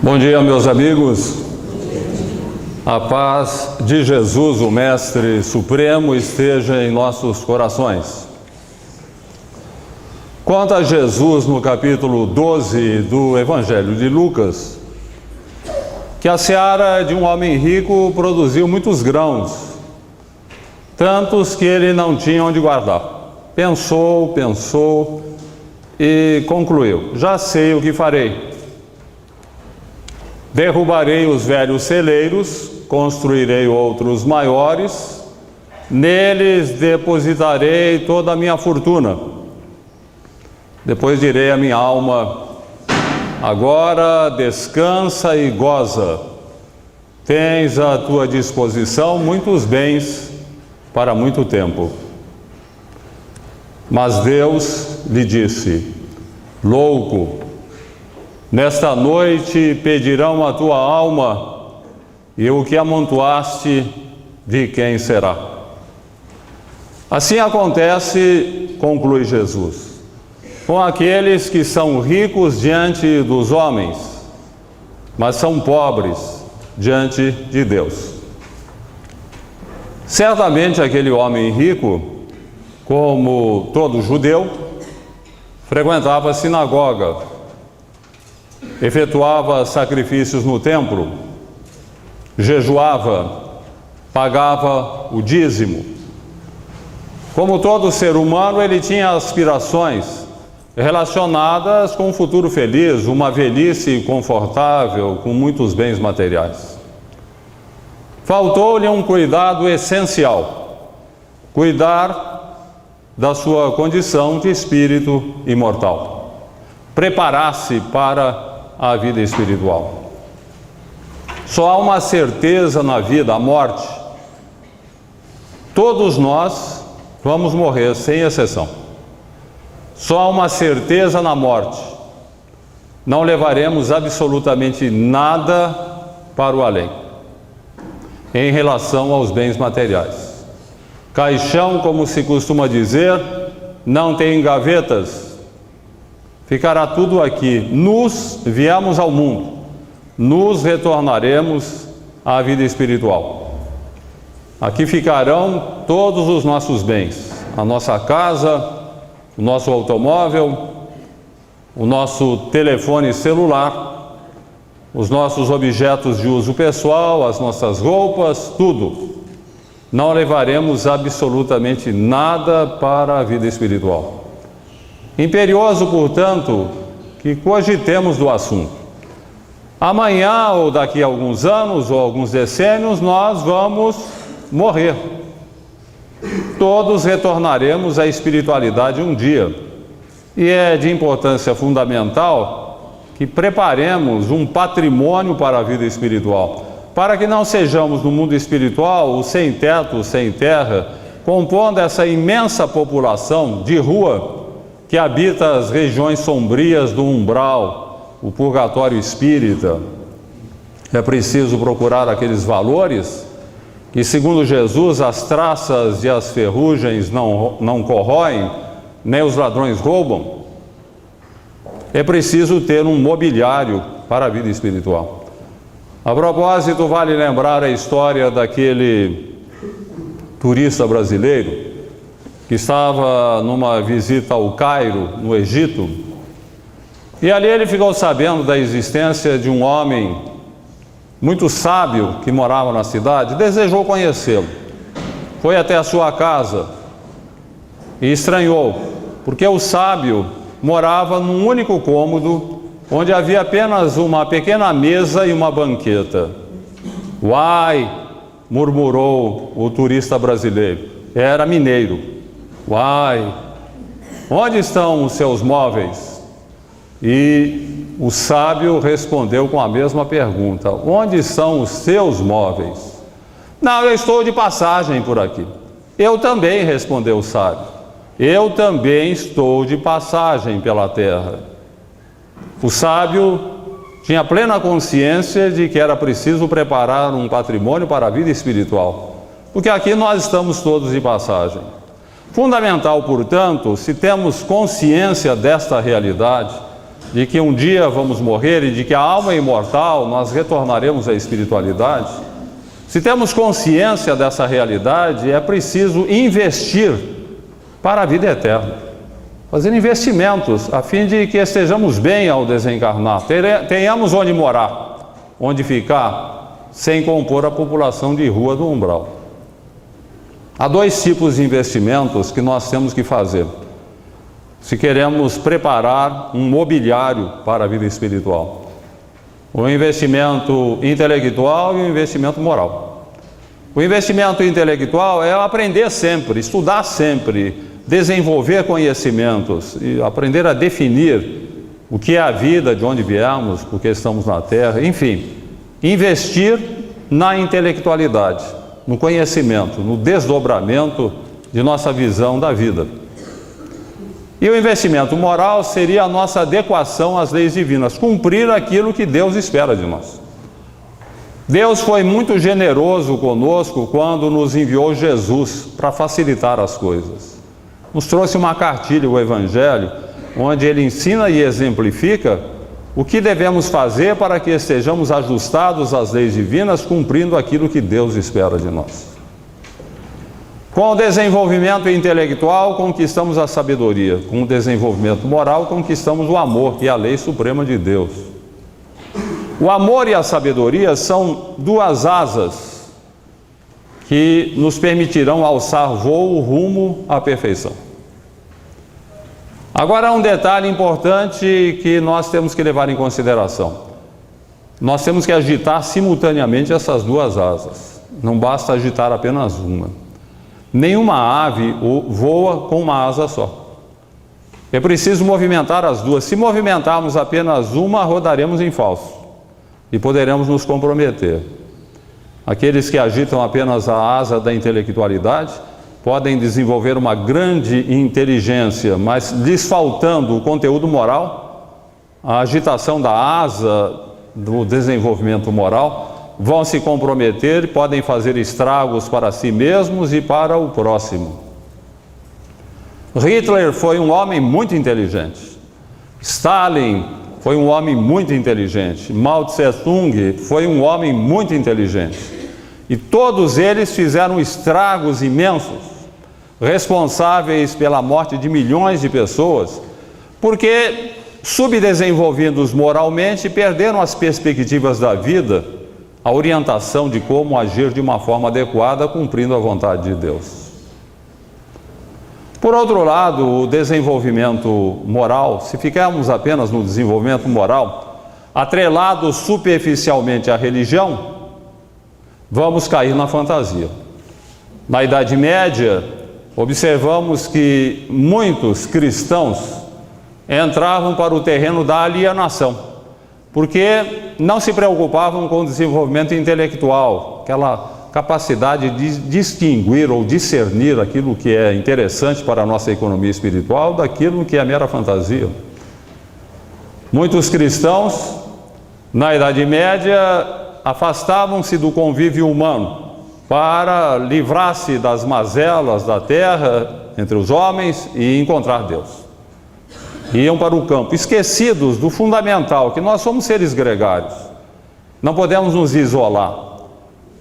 Bom dia, meus amigos. A paz de Jesus, o Mestre Supremo, esteja em nossos corações. Conta Jesus no capítulo 12 do Evangelho de Lucas que a seara de um homem rico produziu muitos grãos, tantos que ele não tinha onde guardar. Pensou e concluiu: já sei o que farei. Derrubarei os velhos celeiros, construirei outros maiores, neles depositarei toda a minha fortuna. Depois direi à minha alma: agora descansa e goza. Tens à tua disposição muitos bens para muito tempo. Mas Deus lhe disse: louco, nesta noite pedirão a tua alma, e o que amontoaste, de quem será? Assim acontece, conclui Jesus, com aqueles que são ricos diante dos homens, mas são pobres diante de Deus. Certamente aquele homem rico, como todo judeu, frequentava a sinagoga, efetuava sacrifícios no templo, jejuava, pagava o dízimo. Como todo ser humano, ele tinha aspirações relacionadas com um futuro feliz, uma velhice confortável, com muitos bens materiais. Faltou-lhe um cuidado essencial: cuidar da sua condição de espírito imortal, preparar-se para a vida espiritual. Só há uma certeza na vida: a morte. Todos nós vamos morrer, sem exceção. Só há uma certeza na morte: não levaremos absolutamente nada para o além, em relação aos bens materiais. Caixão, como se costuma dizer, não tem gavetas. Ficará tudo aqui. Nus viemos ao mundo, nos retornaremos à vida espiritual. Aqui ficarão todos os nossos bens: a nossa casa, o nosso automóvel, o nosso telefone celular, os nossos objetos de uso pessoal, as nossas roupas, tudo. Não levaremos absolutamente nada para a vida espiritual. Imperioso, portanto, que cogitemos do assunto. Amanhã, ou daqui a alguns anos, ou alguns decênios, nós vamos morrer. Todos retornaremos à espiritualidade um dia. E é de importância fundamental que preparemos um patrimônio para a vida espiritual, para que não sejamos no mundo espiritual o sem teto, sem terra, compondo essa imensa população de rua que habita as regiões sombrias do umbral, o purgatório espírita. É preciso procurar aqueles valores que, segundo Jesus, as traças e as ferrugens não corroem, nem os ladrões roubam. É preciso ter um mobiliário para a vida espiritual. A propósito, vale lembrar a história daquele turista brasileiro que estava numa visita ao Cairo, no Egito, e ali ele ficou sabendo da existência de um homem muito sábio que morava na cidade. Desejou conhecê-lo. Foi até a sua casa e estranhou, porque o sábio morava num único cômodo, onde havia apenas uma pequena mesa e uma banqueta. Uai! Murmurou o turista brasileiro. Era mineiro. Uai! Onde estão os seus móveis? E o sábio respondeu com a mesma pergunta: onde estão os seus móveis? Não, eu estou de passagem por aqui. Eu também, respondeu o sábio. Eu também estou de passagem pela terra. O sábio tinha plena consciência de que era preciso preparar um patrimônio para a vida espiritual, porque aqui nós estamos todos de passagem. Fundamental, portanto, se temos consciência desta realidade, de que um dia vamos morrer e de que a alma é imortal, nós retornaremos à espiritualidade, se temos consciência dessa realidade, é preciso investir para a vida eterna. Fazer investimentos a fim de que estejamos bem ao desencarnar, tenhamos onde morar, onde ficar, sem compor a população de rua do umbral. Há dois tipos de investimentos que nós temos que fazer se queremos preparar um mobiliário para a vida espiritual: o investimento intelectual e o investimento moral. O investimento intelectual é aprender sempre, estudar sempre, desenvolver conhecimentos e aprender a definir o que é a vida, de onde viemos, por que estamos na Terra, enfim, investir na intelectualidade, no conhecimento, no desdobramento de nossa visão da vida. E o investimento moral seria a nossa adequação às leis divinas, cumprir aquilo que Deus espera de nós. Deus foi muito generoso conosco quando nos enviou Jesus para facilitar as coisas. Nos trouxe uma cartilha, o Evangelho, onde Ele ensina e exemplifica o que devemos fazer para que estejamos ajustados às leis divinas, cumprindo aquilo que Deus espera de nós. Com o desenvolvimento intelectual, conquistamos a sabedoria. Com o desenvolvimento moral, conquistamos o amor, que é a lei suprema de Deus. O amor e a sabedoria são duas asas que nos permitirão alçar voo rumo à perfeição. Agora, há um detalhe importante que nós temos que levar em consideração. Nós temos que agitar simultaneamente essas duas asas. Não basta agitar apenas uma. Nenhuma ave voa com uma asa só. É preciso movimentar as duas. Se movimentarmos apenas uma, rodaremos em falso e poderemos nos comprometer. Aqueles que agitam apenas a asa da intelectualidade podem desenvolver uma grande inteligência, mas lhes faltando o conteúdo moral, a agitação da asa do desenvolvimento moral, vão se comprometer e podem fazer estragos para si mesmos e para o próximo. Hitler foi um homem muito inteligente. Stalin foi um homem muito inteligente. Mao Tse-tung foi um homem muito inteligente. E todos eles fizeram estragos imensos, responsáveis pela morte de milhões de pessoas, porque, subdesenvolvidos moralmente, perderam as perspectivas da vida, a orientação de como agir de uma forma adequada, cumprindo a vontade de Deus. Por outro lado, o desenvolvimento moral, se ficarmos apenas no desenvolvimento moral, atrelado superficialmente à religião, vamos cair na fantasia. Na Idade Média, observamos que muitos cristãos entravam para o terreno da alienação, porque não se preocupavam com o desenvolvimento intelectual, aquela capacidade de distinguir ou discernir aquilo que é interessante para a nossa economia espiritual daquilo que é mera fantasia. Muitos cristãos, na Idade Média, afastavam-se do convívio humano para livrar-se das mazelas da terra entre os homens e encontrar Deus. Iam para o campo, esquecidos do fundamental, que nós somos seres gregários. Não podemos nos isolar.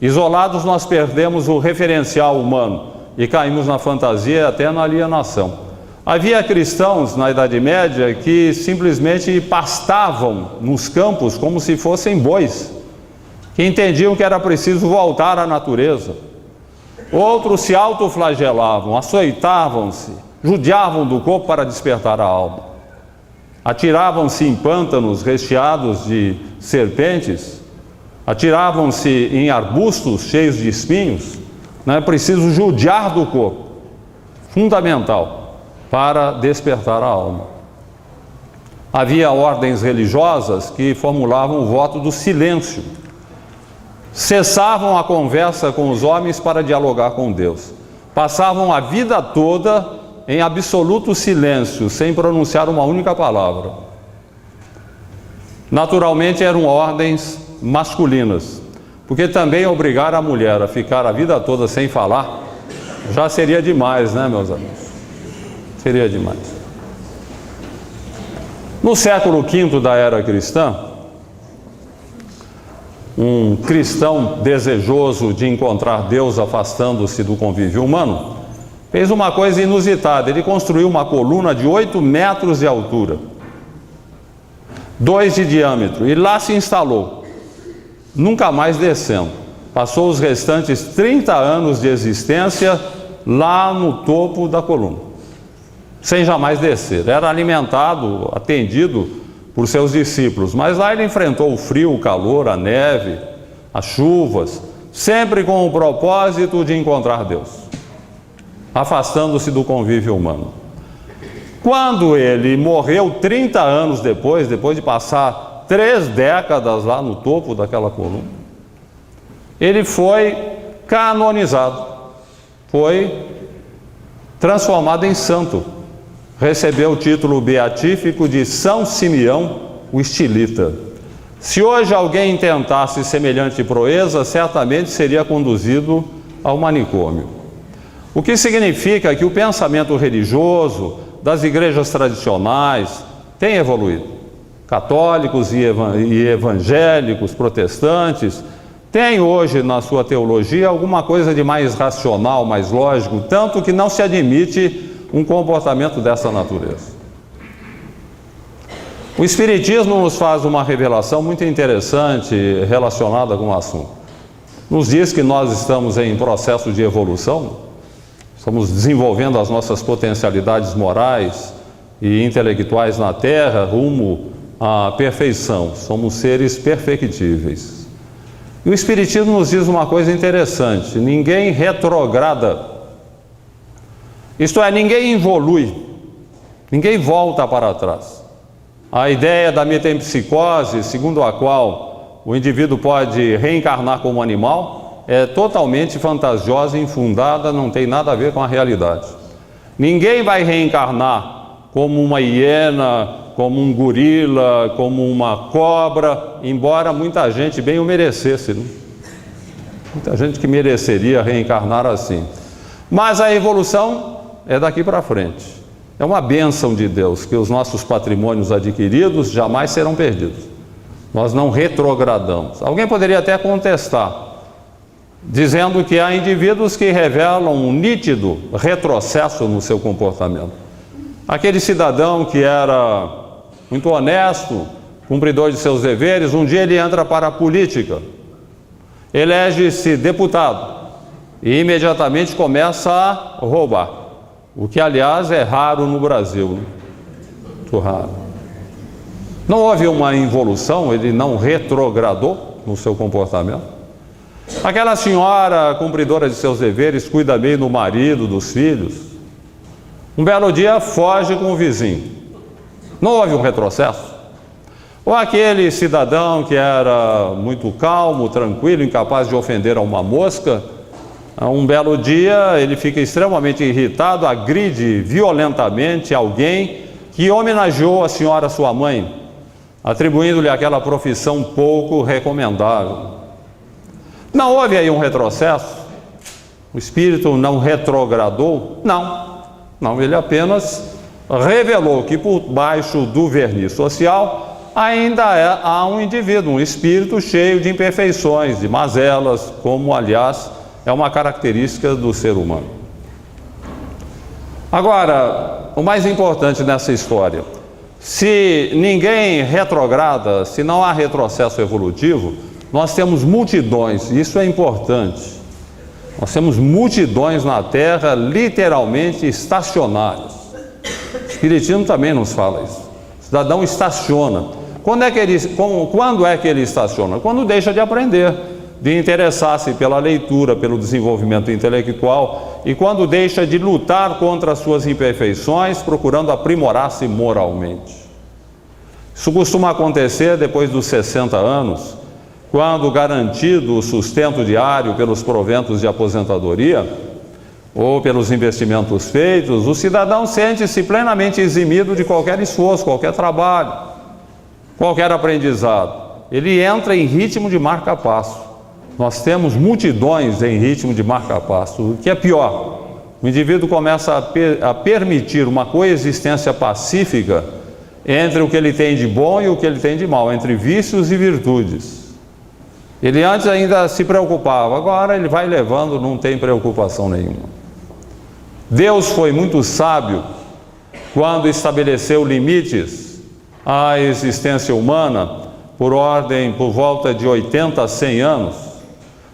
Isolados, nós perdemos o referencial humano e caímos na fantasia e até na alienação. Havia cristãos na Idade Média que simplesmente pastavam nos campos como se fossem bois, que entendiam que era preciso voltar à natureza. Outros se autoflagelavam, açoitavam-se, judiavam do corpo para despertar a alma. Atiravam-se em pântanos recheados de serpentes, atiravam-se em arbustos cheios de espinhos. Não é preciso judiar do corpo, fundamental, para despertar a alma. Havia ordens religiosas que formulavam o voto do silêncio. Cessavam a conversa com os homens para dialogar com Deus. Passavam a vida toda em absoluto silêncio, sem pronunciar uma única palavra. Naturalmente eram ordens masculinas, porque também obrigar a mulher a ficar a vida toda sem falar já seria demais, né, meus amigos? Seria demais. No século V da era cristã, um cristão desejoso de encontrar Deus afastando-se do convívio humano, fez uma coisa inusitada. Ele construiu uma coluna de 8 metros de altura, 2 de diâmetro, e lá se instalou, nunca mais descendo. Passou os restantes 30 anos de existência lá no topo da coluna, sem jamais descer. Era alimentado, atendido por seus discípulos, mas lá ele enfrentou o frio, o calor, a neve, as chuvas, sempre com o propósito de encontrar Deus, afastando-se do convívio humano. Quando ele morreu 30 anos depois de passar 3 décadas lá no topo daquela coluna, ele foi canonizado, foi transformado em santo, recebeu o título beatífico de São Simeão, o Estilita. Se hoje alguém tentasse semelhante proeza, certamente seria conduzido ao manicômio. O que significa que o pensamento religioso das igrejas tradicionais tem evoluído. Católicos e evangélicos, protestantes, têm hoje na sua teologia alguma coisa de mais racional, mais lógico, tanto que não se admite um comportamento dessa natureza. O Espiritismo nos faz uma revelação muito interessante relacionada com o assunto. Nos diz que nós estamos em processo de evolução, estamos desenvolvendo as nossas potencialidades morais e intelectuais na Terra rumo à perfeição. Somos seres perfectíveis. E o Espiritismo nos diz uma coisa interessante: ninguém retrograda. Isto é, ninguém evolui, ninguém volta para trás. A ideia da metempsicose, segundo a qual o indivíduo pode reencarnar como animal, é totalmente fantasiosa e infundada, não tem nada a ver com a realidade. Ninguém vai reencarnar como uma hiena, como um gorila, como uma cobra, embora muita gente bem o merecesse, né? Muita gente que mereceria reencarnar assim. Mas a evolução é daqui para frente. É uma bênção de Deus que os nossos patrimônios adquiridos jamais serão perdidos. Nós não retrogradamos. Alguém poderia até contestar, dizendo que há indivíduos que revelam um nítido retrocesso no seu comportamento. Aquele cidadão que era muito honesto, cumpridor de seus deveres, um dia ele entra para a política, elege-se deputado e imediatamente começa a roubar. O que, aliás, é raro no Brasil, né? Muito raro. Não houve uma involução, ele não retrogradou no seu comportamento. Aquela senhora cumpridora de seus deveres, cuida bem do marido, dos filhos, um belo dia foge com o vizinho. Não houve um retrocesso? Ou aquele cidadão que era muito calmo, tranquilo, incapaz de ofender a uma mosca, um belo dia ele fica extremamente irritado, agride violentamente alguém que homenageou a senhora sua mãe, atribuindo-lhe aquela profissão pouco recomendável. Não houve aí um retrocesso? O espírito não retrogradou? Não, ele apenas revelou que por baixo do verniz social ainda há um indivíduo, um espírito cheio de imperfeições, de mazelas, como aliás é uma característica do ser humano. Agora, o mais importante nessa história: se ninguém retrograda, se não há retrocesso evolutivo, nós temos multidões, isso é importante. Nós temos multidões na Terra literalmente estacionárias. O Espiritismo também nos fala isso. O cidadão estaciona. Quando é que ele estaciona? Quando deixa de aprender, de interessar-se pela leitura, pelo desenvolvimento intelectual, e quando deixa de lutar contra as suas imperfeições, procurando aprimorar-se moralmente. Isso costuma acontecer depois dos 60 anos, quando garantido o sustento diário pelos proventos de aposentadoria ou pelos investimentos feitos, o cidadão sente-se plenamente eximido de qualquer esforço, qualquer trabalho, qualquer aprendizado. Ele entra em ritmo de marca-passo. Nós temos multidões em ritmo de marca-passo. O que é pior, o indivíduo começa a permitir uma coexistência pacífica entre o que ele tem de bom e o que ele tem de mal, entre vícios e virtudes. Ele antes ainda se preocupava, agora ele vai levando, não tem preocupação nenhuma. Deus foi muito sábio quando estabeleceu limites à existência humana por volta de 80 a 100 anos.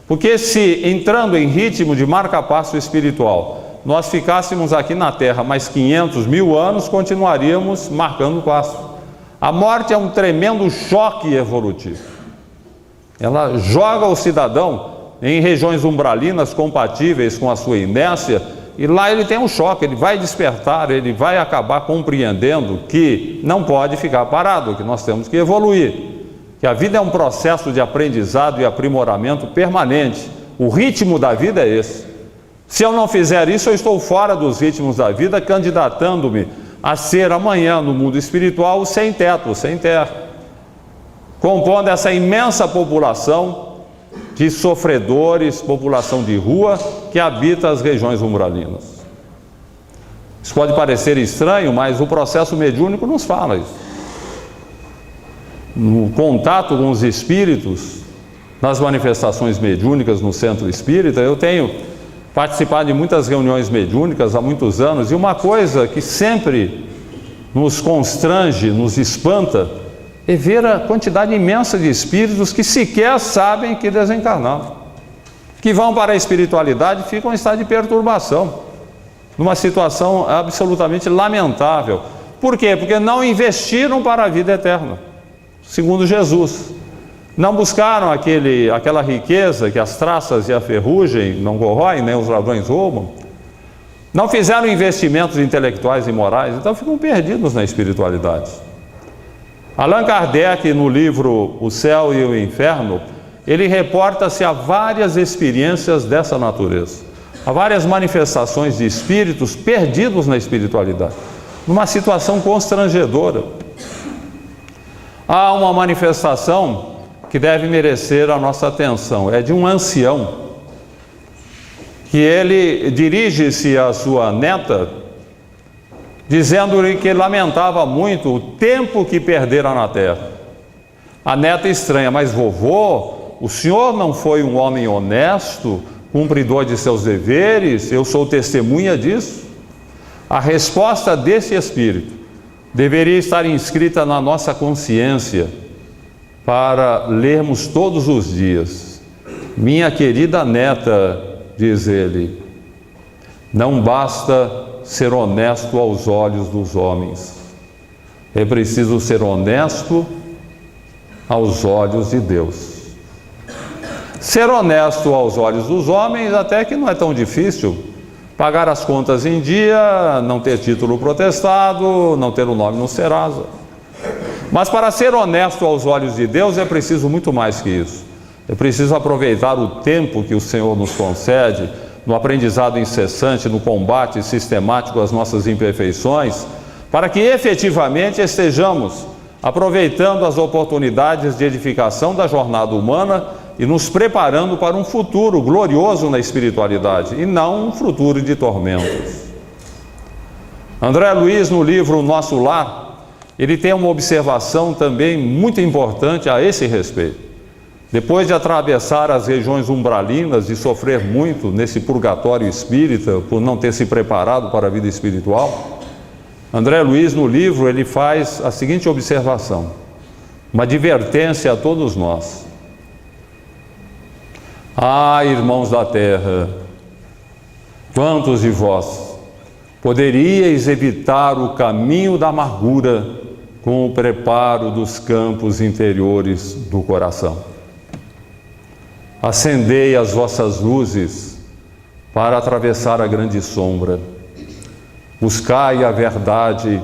Porque se, entrando em ritmo de marca-passo espiritual, nós ficássemos aqui na Terra mais 500, 1000 anos, continuaríamos marcando passo. A morte é um tremendo choque evolutivo. Ela joga o cidadão em regiões umbralinas compatíveis com a sua inércia, e lá ele tem um choque, ele vai despertar, ele vai acabar compreendendo que não pode ficar parado, que nós temos que evoluir, que a vida é um processo de aprendizado e aprimoramento permanente. O ritmo da vida é esse. Se eu não fizer isso, eu estou fora dos ritmos da vida, candidatando-me a ser amanhã no mundo espiritual sem teto, sem terra, compondo essa imensa população de sofredores, população de rua, que habita as regiões umbralinas. Isso pode parecer estranho, mas o processo mediúnico nos fala isso. No contato com os espíritos, nas manifestações mediúnicas no centro espírita, eu tenho participado de muitas reuniões mediúnicas há muitos anos, e uma coisa que sempre nos constrange, nos espanta, é ver a quantidade imensa de espíritos que sequer sabem que desencarnaram, que vão para a espiritualidade e ficam em estado de perturbação, numa situação absolutamente lamentável. Por quê? Porque não investiram para a vida eterna, segundo Jesus. Não buscaram aquela riqueza que as traças e a ferrugem não corroem, nem os ladrões roubam. Não fizeram investimentos intelectuais e morais, então ficam perdidos na espiritualidade. Allan Kardec, no livro O Céu e o Inferno, ele reporta-se a várias experiências dessa natureza, a várias manifestações de espíritos perdidos na espiritualidade, numa situação constrangedora. Há uma manifestação que deve merecer a nossa atenção, é de um ancião, que ele dirige-se à sua neta, dizendo-lhe que lamentava muito o tempo que perdera na terra. A neta estranha: mas vovô, o senhor não foi um homem honesto, cumpridor de seus deveres? Eu sou testemunha disso. A resposta desse espírito deveria estar inscrita na nossa consciência, para lermos todos os dias. Minha querida neta, diz ele, não basta ser honesto aos olhos dos homens, é preciso ser honesto aos olhos de Deus. Ser honesto aos olhos dos homens até que não é tão difícil. Pagar as contas em dia, não ter título protestado, não ter o nome no Serasa. Mas para ser honesto aos olhos de Deus é preciso muito mais que isso. É preciso aproveitar o tempo que o Senhor nos concede no aprendizado incessante, no combate sistemático às nossas imperfeições, para que efetivamente estejamos aproveitando as oportunidades de edificação da jornada humana e nos preparando para um futuro glorioso na espiritualidade, e não um futuro de tormentos. André Luiz, no livro Nosso Lar, ele tem uma observação também muito importante a esse respeito. Depois de atravessar as regiões umbralinas e sofrer muito nesse purgatório espírita por não ter se preparado para a vida espiritual, André Luiz, no livro, ele faz a seguinte observação, uma advertência a todos nós. Ah, irmãos da terra, quantos de vós poderíeis evitar o caminho da amargura com o preparo dos campos interiores do coração? Acendei as vossas luzes para atravessar a grande sombra. Buscai a verdade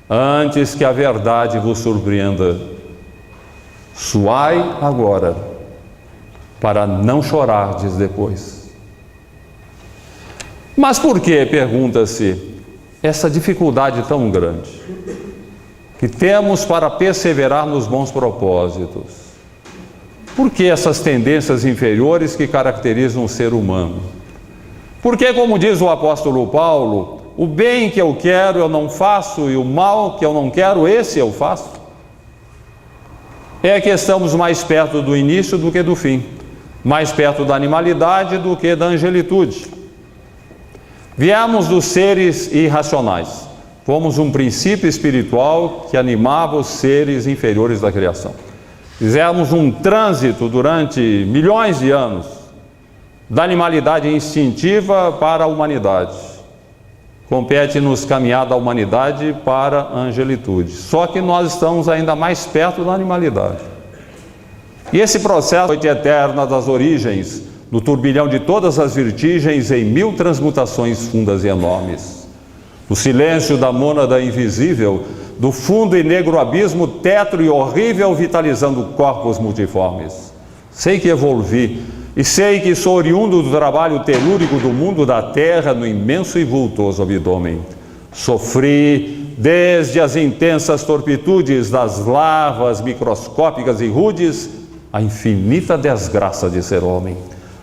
antes que a verdade vos surpreenda. Suai agora, para não chorardes depois. Mas por que, pergunta-se, essa dificuldade tão grande que temos para perseverar nos bons propósitos? Por que essas tendências inferiores que caracterizam o ser humano? Porque, como diz o apóstolo Paulo, o bem que eu quero eu não faço e o mal que eu não quero, esse eu faço? É que estamos mais perto do início do que do fim, mais perto da animalidade do que da angelitude. Viemos dos seres irracionais, fomos um princípio espiritual que animava os seres inferiores da criação. Fizemos um trânsito durante milhões de anos da animalidade instintiva para a humanidade. Compete-nos caminhar da humanidade para a angelitude. Só que nós estamos ainda mais perto da animalidade. E esse processo noite eterna das origens, no turbilhão de todas as vertigens, em 1000 transmutações fundas e enormes. No silêncio da mônada invisível, do fundo e negro abismo, tétro e horrível, vitalizando corpos multiformes. Sei que evolvi, e sei que sou oriundo do trabalho telúrico do mundo da terra no imenso e vultoso abdômen. Sofri desde as intensas torpitudes das larvas microscópicas e rudes, a infinita desgraça de ser homem.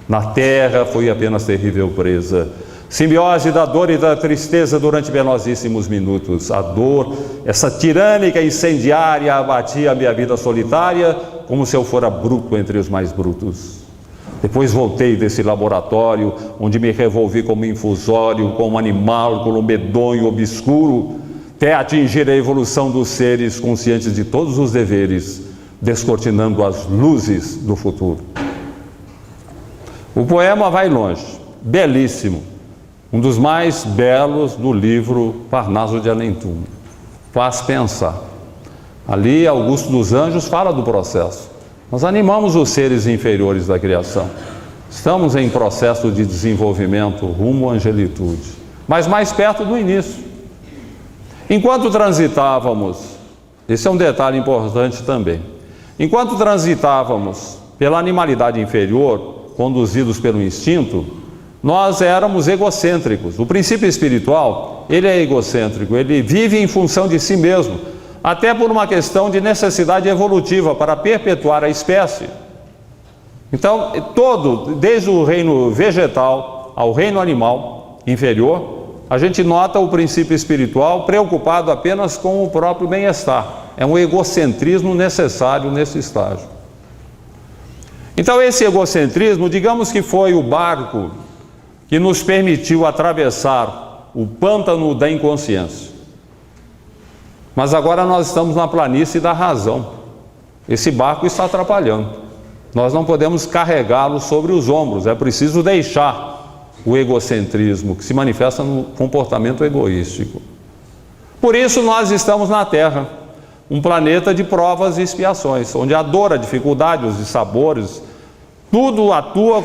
Na terra fui apenas terrível presa, simbiose da dor e da tristeza durante penosíssimos minutos. A dor, essa tirânica incendiária, abatia a minha vida solitária, como se eu fora bruto entre os mais brutos. Depois voltei desse laboratório, onde me revolvi como infusório, como animálculo medonho, obscuro, até atingir a evolução dos seres conscientes de todos os deveres, descortinando as luzes do futuro. O poema vai longe, belíssimo, um dos mais belos do livro Parnaso de Além-Túmulo. Faz pensar. Ali, Augusto dos Anjos fala do processo. Nós animamos os seres inferiores da criação. Estamos em processo de desenvolvimento rumo à angelitude, mas mais perto do início. Enquanto transitávamos, esse é um detalhe importante também, enquanto transitávamos pela animalidade inferior, conduzidos pelo instinto, nós éramos egocêntricos. O princípio espiritual, ele é egocêntrico, ele vive em função de si mesmo, até por uma questão de necessidade evolutiva para perpetuar a espécie. Então, desde o reino vegetal ao reino animal inferior, a gente nota o princípio espiritual preocupado apenas com o próprio bem-estar. É um egocentrismo necessário nesse estágio. Então, esse egocentrismo, digamos que foi o barco que nos permitiu atravessar o pântano da inconsciência. Mas agora nós estamos na planície da razão. Esse barco está atrapalhando. Nós não podemos carregá-lo sobre os ombros. É preciso deixar o egocentrismo, que se manifesta no comportamento egoístico. Por isso nós estamos na Terra, um planeta de provas e expiações, onde a dor, a dificuldade, os dissabores, tudo atua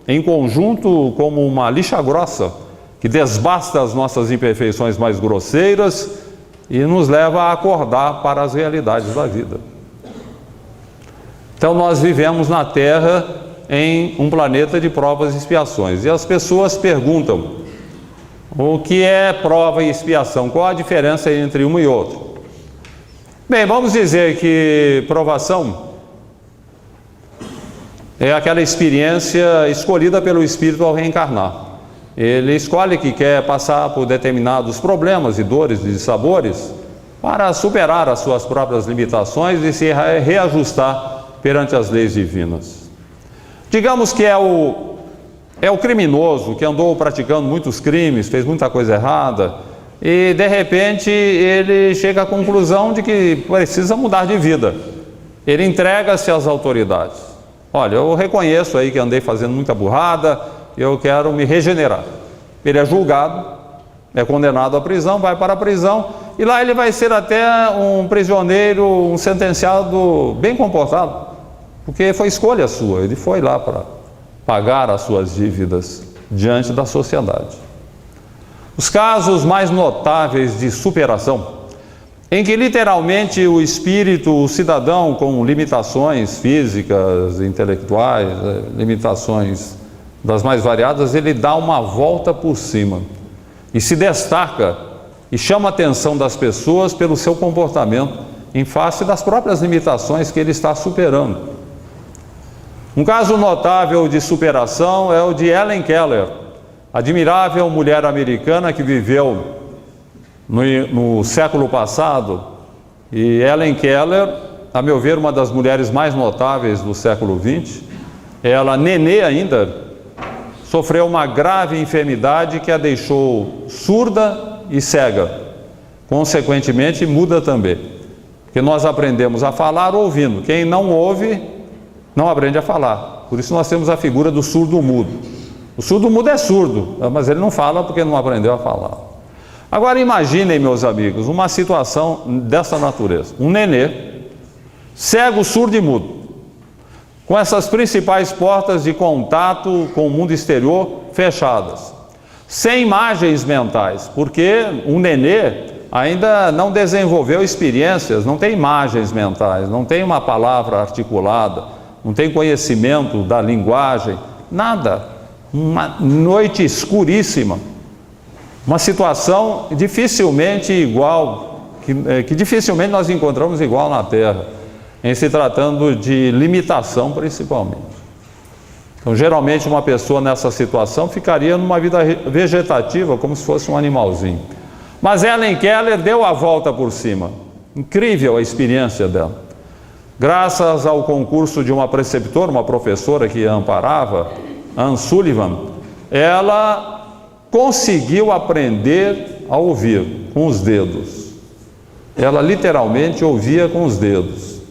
em conjunto como uma lixa grossa, que desbasta as nossas imperfeições mais grosseiras e nos leva a acordar para as realidades da vida. Então nós vivemos na Terra em um planeta de provas e expiações. E as pessoas perguntam, o que é prova e expiação? Qual a diferença entre um e outro? Bem, vamos dizer que provação é aquela experiência escolhida pelo espírito ao reencarnar. Ele escolhe que quer passar por determinados problemas e dores e dissabores para superar as suas próprias limitações e se reajustar perante as leis divinas. Digamos que é o criminoso que andou praticando muitos crimes, fez muita coisa errada e de repente ele chega à conclusão de que precisa mudar de vida. Ele entrega-se às autoridades. Olha, eu reconheço aí que andei fazendo muita burrada, eu quero me regenerar. Ele é julgado, é condenado à prisão, vai para a prisão e lá ele vai ser até um prisioneiro, um sentenciado bem comportado, porque foi escolha sua, ele foi lá para pagar as suas dívidas diante da sociedade. Os casos mais notáveis de superação, em que literalmente o espírito, o cidadão com limitações físicas, intelectuais, limitações das mais variadas, ele dá uma volta por cima e se destaca e chama a atenção das pessoas pelo seu comportamento em face das próprias limitações que ele está superando. Um caso notável de superação é o de Helen Keller, admirável mulher americana que viveu no século passado, e Helen Keller, a meu ver, uma das mulheres mais notáveis do século XX. Ela, nenê ainda, sofreu uma grave enfermidade que a deixou surda e cega, consequentemente muda também, porque nós aprendemos a falar ouvindo. Quem não ouve não aprende a falar. Por isso nós temos a figura do surdo-mudo. O surdo-mudo é surdo, mas ele não fala porque não aprendeu a falar. Agora imaginem, meus amigos, uma situação dessa natureza. Um nenê, cego, surdo e mudo, com essas principais portas de contato com o mundo exterior fechadas, sem imagens mentais, porque um nenê ainda não desenvolveu experiências, não tem imagens mentais, não tem uma palavra articulada, não tem conhecimento da linguagem, nada. Uma noite escuríssima, uma situação dificilmente igual, que dificilmente nós encontramos igual na Terra, em se tratando de limitação principalmente. Então, geralmente uma pessoa nessa situação ficaria numa vida vegetativa, como se fosse um animalzinho. Mas Helen Keller deu a volta por cima. Incrível a experiência dela. Graças ao concurso de uma preceptora, uma professora que a amparava, Anne Sullivan, ela conseguiu aprender a ouvir com os dedos. Ela literalmente ouvia com os dedos.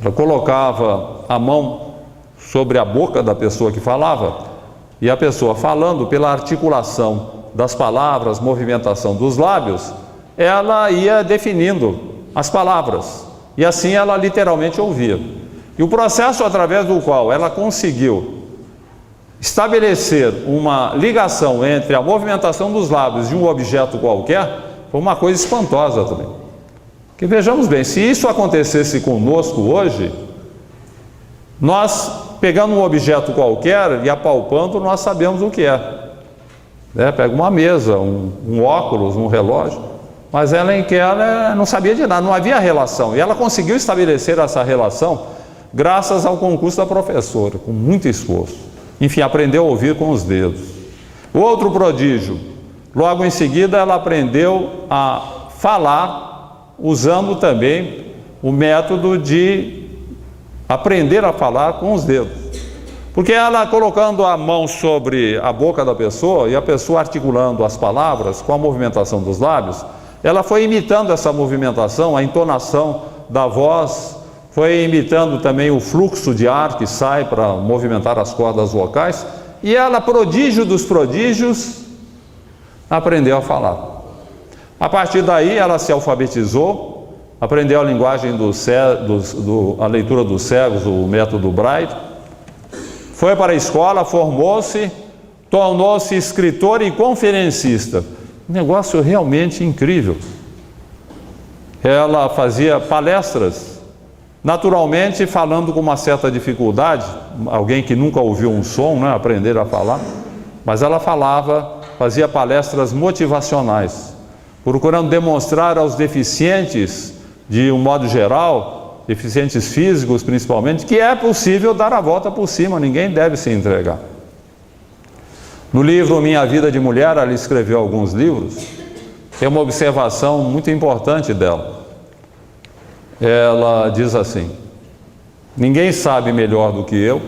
Ela colocava a mão sobre a boca da pessoa que falava, e a pessoa falando, pela articulação das palavras, movimentação dos lábios, ela ia definindo as palavras, e assim ela literalmente ouvia. E o processo através do qual ela conseguiu estabelecer uma ligação entre a movimentação dos lábios e um objeto qualquer foi uma coisa espantosa também. Porque vejamos bem, se isso acontecesse conosco hoje, nós pegando um objeto qualquer e apalpando, nós sabemos o que é. Pega uma mesa, um óculos, um relógio, mas Helen Keller não sabia de nada, não havia relação. E ela conseguiu estabelecer essa relação graças ao concurso da professora, com muito esforço. Enfim, aprendeu a ouvir com os dedos. Outro prodígio, logo em seguida ela aprendeu a falar, usando também o método de aprender a falar com os dedos. Porque ela, colocando a mão sobre a boca da pessoa e a pessoa articulando as palavras com a movimentação dos lábios, ela foi imitando essa movimentação, a entonação da voz, foi imitando também o fluxo de ar que sai para movimentar as cordas vocais, e ela, prodígio dos prodígios, aprendeu a falar. A partir daí ela se alfabetizou, aprendeu a linguagem a leitura dos cegos, o método Braille, foi para a escola, formou-se, tornou-se escritor e conferencista. Um negócio realmente incrível. Ela fazia palestras, naturalmente falando com uma certa dificuldade, alguém que nunca ouviu um som, né, aprender a falar, mas ela falava, fazia palestras motivacionais, procurando demonstrar aos deficientes, de um modo geral, deficientes físicos principalmente, que é possível dar a volta por cima, ninguém deve se entregar. No livro Minha Vida de Mulher, ela escreveu alguns livros, tem uma observação muito importante dela. Ela diz assim: ninguém sabe melhor do que eu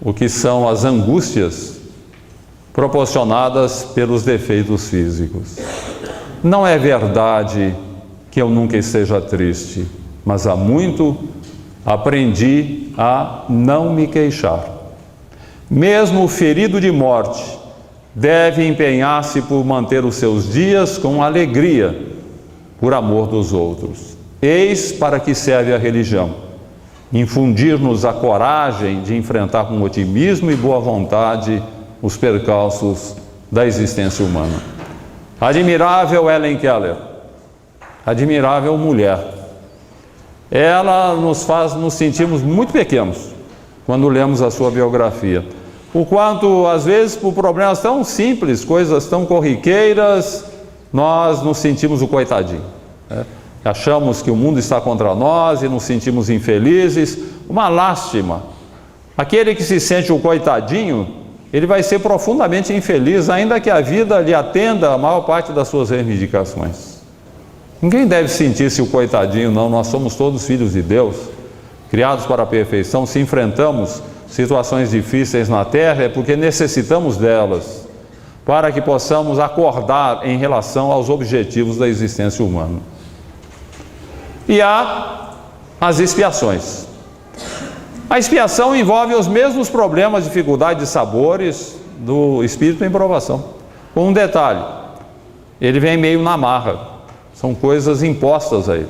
o que são as angústias proporcionadas pelos defeitos físicos. Não é verdade que eu nunca esteja triste, mas há muito aprendi a não me queixar. Mesmo o ferido de morte deve empenhar-se por manter os seus dias com alegria, por amor dos outros. Eis para que serve a religião: infundir-nos a coragem de enfrentar com otimismo e boa vontade os percalços da existência humana. Admirável Helen Keller, admirável mulher. Ela nos faz nos sentirmos muito pequenos quando lemos a sua biografia. O quanto, às vezes, por problemas tão simples, coisas tão corriqueiras, nós nos sentimos o coitadinho, né? Achamos que o mundo está contra nós e nos sentimos infelizes. Uma lástima. Aquele que se sente o coitadinho, ele vai ser profundamente infeliz, ainda que a vida lhe atenda a maior parte das suas reivindicações. Ninguém deve sentir-se o coitadinho, não. Nós somos todos filhos de Deus, criados para a perfeição. Se enfrentamos situações difíceis na terra, é porque necessitamos delas, para que possamos acordar em relação aos objetivos da existência humana. E há as expiações. A expiação envolve os mesmos problemas, dificuldades e sabores do espírito em provação. Com um detalhe, ele vem meio na marra, são coisas impostas a ele.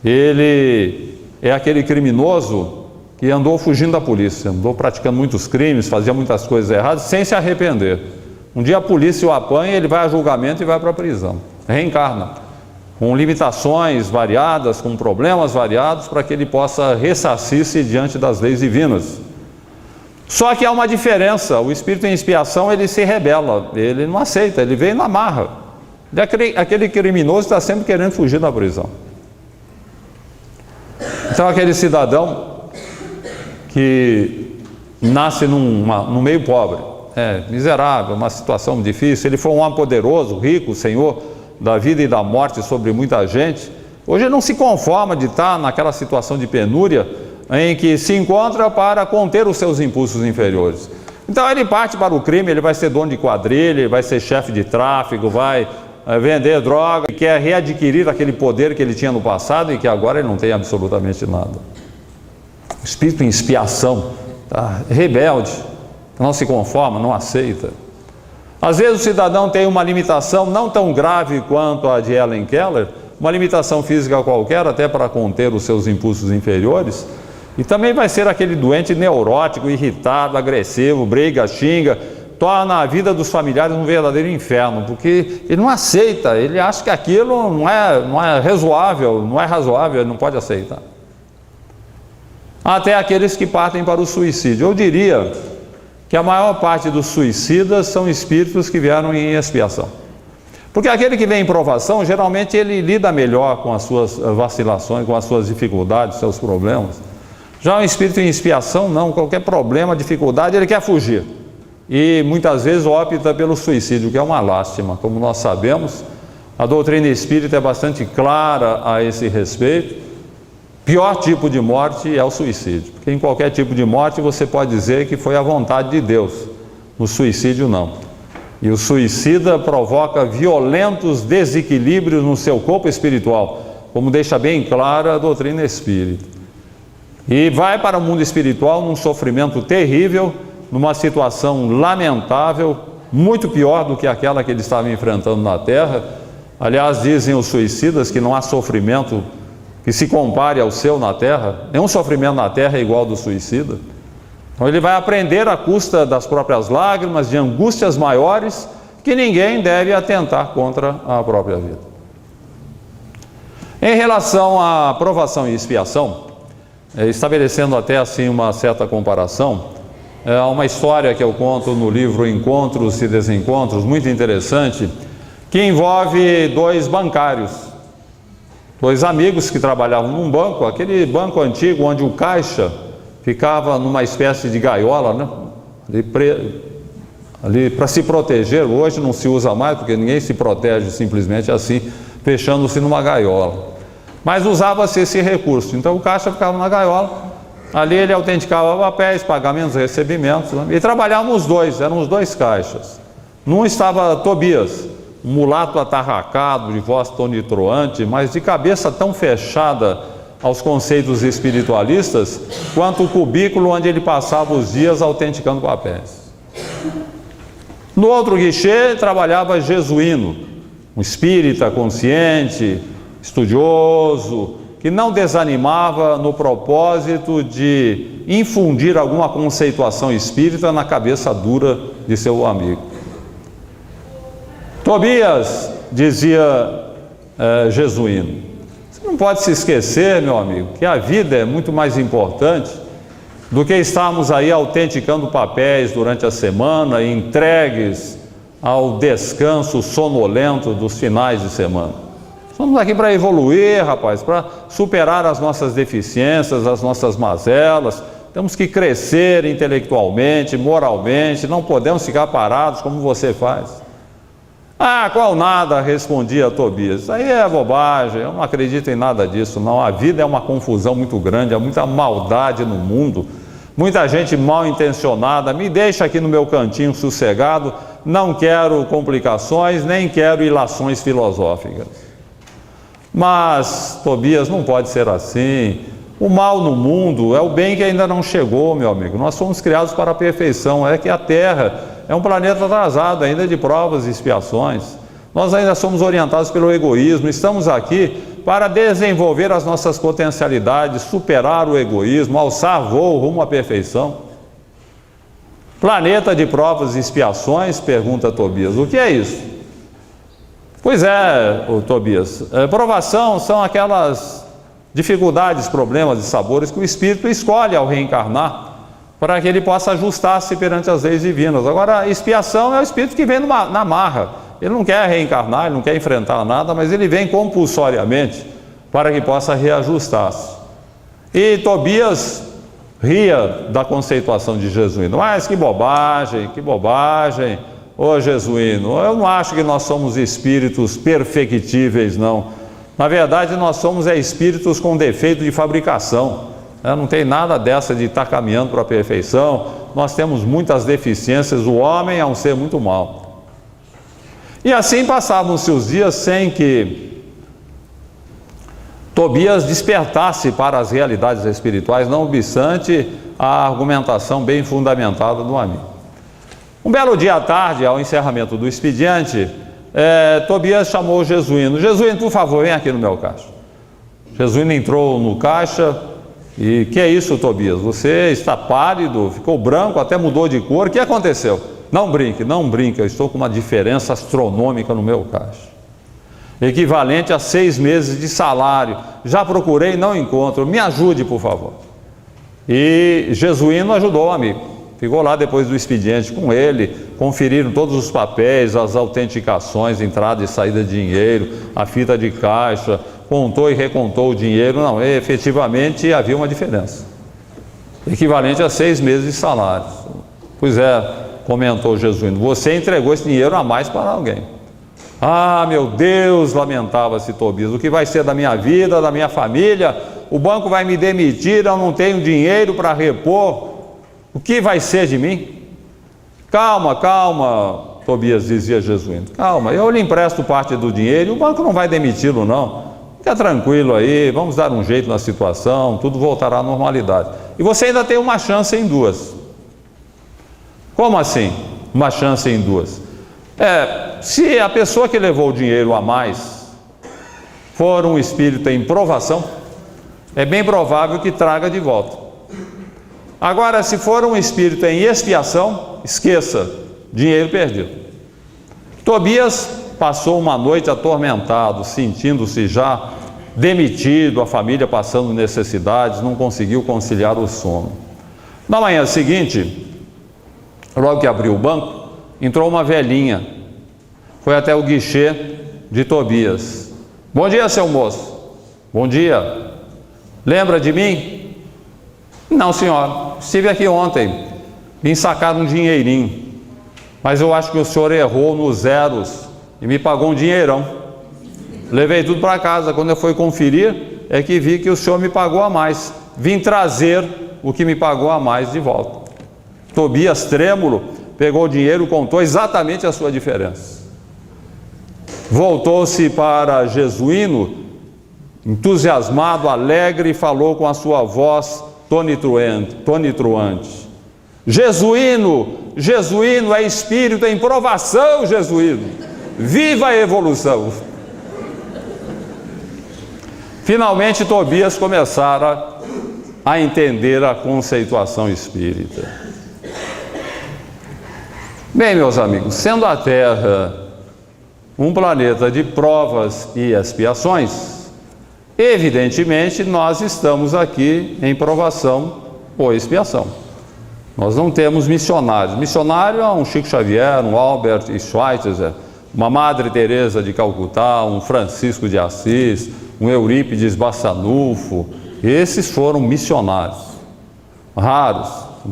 Ele é aquele criminoso que andou fugindo da polícia, andou praticando muitos crimes, fazia muitas coisas erradas, sem se arrepender. Um dia a polícia o apanha, ele vai a julgamento e vai para a prisão. Reencarna, com limitações variadas, com problemas variados, para que ele possa ressarcir-se diante das leis divinas. Só que há uma diferença: o espírito em expiação, ele se rebela, ele não aceita, ele vem na marra. Aquele criminoso está sempre querendo fugir da prisão. Então aquele cidadão que nasce num meio pobre, miserável, uma situação difícil, ele foi um homem poderoso, rico, senhor da vida e da morte sobre muita gente, hoje ele não se conforma de estar naquela situação de penúria em que se encontra para conter os seus impulsos inferiores. Então ele parte para o crime, ele vai ser dono de quadrilha, ele vai ser chefe de tráfico, vai vender droga, quer readquirir aquele poder que ele tinha no passado e que agora ele não tem absolutamente nada. O espírito em expiação, tá? Rebelde, não se conforma, não aceita. Às vezes o cidadão tem uma limitação não tão grave quanto a de Helen Keller, uma limitação física qualquer, até para conter os seus impulsos inferiores, e também vai ser aquele doente neurótico, irritado, agressivo, briga, xinga, torna a vida dos familiares um verdadeiro inferno, porque ele não aceita, ele acha que aquilo não é razoável, ele não pode aceitar. Até aqueles que partem para o suicídio. Eu diria que a maior parte dos suicidas são espíritos que vieram em expiação. Porque aquele que vem em provação, geralmente ele lida melhor com as suas vacilações, com as suas dificuldades, seus problemas. Já o espírito em expiação, não, qualquer problema, dificuldade, ele quer fugir. E muitas vezes opta pelo suicídio, que é uma lástima. Como nós sabemos, a doutrina espírita é bastante clara a esse respeito. Pior tipo de morte é o suicídio, porque em qualquer tipo de morte você pode dizer que foi a vontade de Deus, no suicídio não. E o suicida provoca violentos desequilíbrios no seu corpo espiritual, como deixa bem clara a doutrina espírita. E vai para o mundo espiritual num sofrimento terrível, numa situação lamentável, muito pior do que aquela que ele estava enfrentando na Terra. Aliás, dizem os suicidas que não há sofrimento que se compare ao seu na Terra, nenhum sofrimento na Terra é igual ao do suicida. Então ele vai aprender à custa das próprias lágrimas, de angústias maiores, que ninguém deve atentar contra a própria vida. Em relação à provação e expiação, estabelecendo até assim uma certa comparação, há uma história que eu conto no livro Encontros e Desencontros, muito interessante, que envolve dois bancários, dois amigos que trabalhavam num banco, aquele banco antigo onde o caixa ficava numa espécie de gaiola, né? Ali para se proteger. Hoje não se usa mais, porque ninguém se protege simplesmente assim, fechando-se numa gaiola. Mas usava-se esse recurso. Então o caixa ficava na gaiola, ali ele autenticava papéis, pagamentos, recebimentos, né? E trabalhavam os dois, eram os dois caixas. Num estava Tobias, um mulato atarracado, de voz tonitruante, mas de cabeça tão fechada aos conceitos espiritualistas, quanto o cubículo onde ele passava os dias autenticando papéis. No outro guichê trabalhava Jesuíno, um espírita consciente, estudioso, que não desanimava no propósito de infundir alguma conceituação espírita na cabeça dura de seu amigo. Tobias, dizia Jesuíno, você não pode se esquecer, meu amigo, que a vida é muito mais importante do que estarmos aí autenticando papéis durante a semana e entregues ao descanso sonolento dos finais de semana. Estamos aqui para evoluir, rapaz, para superar as nossas deficiências, as nossas mazelas, temos que crescer intelectualmente, moralmente, não podemos ficar parados como você faz. Ah, qual nada, respondia Tobias. Isso aí é bobagem, eu não acredito em nada disso, não. A vida é uma confusão muito grande, há muita maldade no mundo, muita gente mal intencionada. Me deixa aqui no meu cantinho sossegado, não quero complicações, nem quero ilações filosóficas. Mas, Tobias, não pode ser assim. O mal no mundo é o bem que ainda não chegou, meu amigo. Nós fomos criados para a perfeição. É que a Terra é um planeta atrasado ainda de provas e expiações. Nós ainda somos orientados pelo egoísmo. Estamos aqui para desenvolver as nossas potencialidades, superar o egoísmo, alçar voo rumo à perfeição. Planeta de provas e expiações, pergunta Tobias. O que é isso? Pois é, Tobias, provação são aquelas dificuldades, problemas e sabores que o espírito escolhe ao reencarnar, para que ele possa ajustar-se perante as leis divinas. Agora, a expiação é o espírito que vem na marra. Ele não quer reencarnar, ele não quer enfrentar nada, mas ele vem compulsoriamente para que possa reajustar-se. E Tobias ria da conceituação de Jesuíno. Mas que bobagem, ô Jesuíno, eu não acho que nós somos espíritos perfectíveis, não. Na verdade, nós somos espíritos com defeito de fabricação. Não tem nada dessa de estar caminhando para a perfeição. Nós temos muitas deficiências, o homem é um ser muito mau. E assim passavam-se os dias sem que Tobias despertasse para as realidades espirituais, não obstante a argumentação bem fundamentada do amigo. Um belo dia à tarde, ao encerramento do expediente, Tobias chamou o Jesuíno. Jesuíno, por favor, vem aqui no meu caixa. Jesuíno entrou no caixa e, que é isso, Tobias? Você está pálido, ficou branco, até mudou de cor, o que aconteceu? Não brinque, eu estou com uma diferença astronômica no meu caixa, equivalente a 6 meses de salário. Já procurei, não encontro, me ajude, por favor. E Jesuíno ajudou o amigo, ficou lá depois do expediente com ele, conferiram todos os papéis, as autenticações, entrada e saída de dinheiro, a fita de caixa, contou e recontou o dinheiro. Não, efetivamente havia uma diferença, equivalente a 6 meses de salário. Pois é, comentou Jesuíno, você entregou esse dinheiro a mais para alguém. Ah, meu Deus, lamentava-se Tobias, o que vai ser da minha vida, da minha família? O banco vai me demitir, eu não tenho dinheiro para repor. O que vai ser de mim? Calma, Tobias dizia Jesuíno. Calma, eu lhe empresto parte do dinheiro e o banco não vai demiti-lo, não. Fica tranquilo aí, vamos dar um jeito na situação, tudo voltará à normalidade. E você ainda tem uma chance em 2. Como assim? Uma chance em 2? Se a pessoa que levou o dinheiro a mais for um espírito em provação, é bem provável que traga de volta. Agora, se for um espírito em expiação, esqueça, dinheiro perdido. Tobias passou uma noite atormentado, sentindo-se já demitido, a família passando necessidades, não conseguiu conciliar o sono. Na manhã seguinte, logo que abriu o banco, entrou uma velhinha, foi até o guichê de Tobias. Bom dia, seu moço. Bom dia. Lembra de mim? Não, senhora, estive aqui ontem, vim sacar um dinheirinho, mas eu acho que o senhor errou nos zeros e me pagou um dinheirão. Levei tudo para casa, quando eu fui conferir, é que vi que o senhor me pagou a mais. Vim trazer o que me pagou a mais de volta. Tobias, trêmulo, pegou o dinheiro, contou exatamente a sua diferença. Voltou-se para Jesuíno, entusiasmado, alegre, e falou com a sua voz tonitruante. Jesuíno é espírito em provação, Jesuíno. Viva a evolução! Finalmente, Tobias começara a entender a conceituação espírita. Bem, meus amigos, sendo a Terra um planeta de provas e expiações, evidentemente nós estamos aqui em provação ou expiação. Nós não temos missionários. Missionário é um Chico Xavier, um Albert Schweitzer, uma Madre Teresa de Calcutá, um Francisco de Assis, um Eurípides Bassanufo. Esses foram missionários. raros,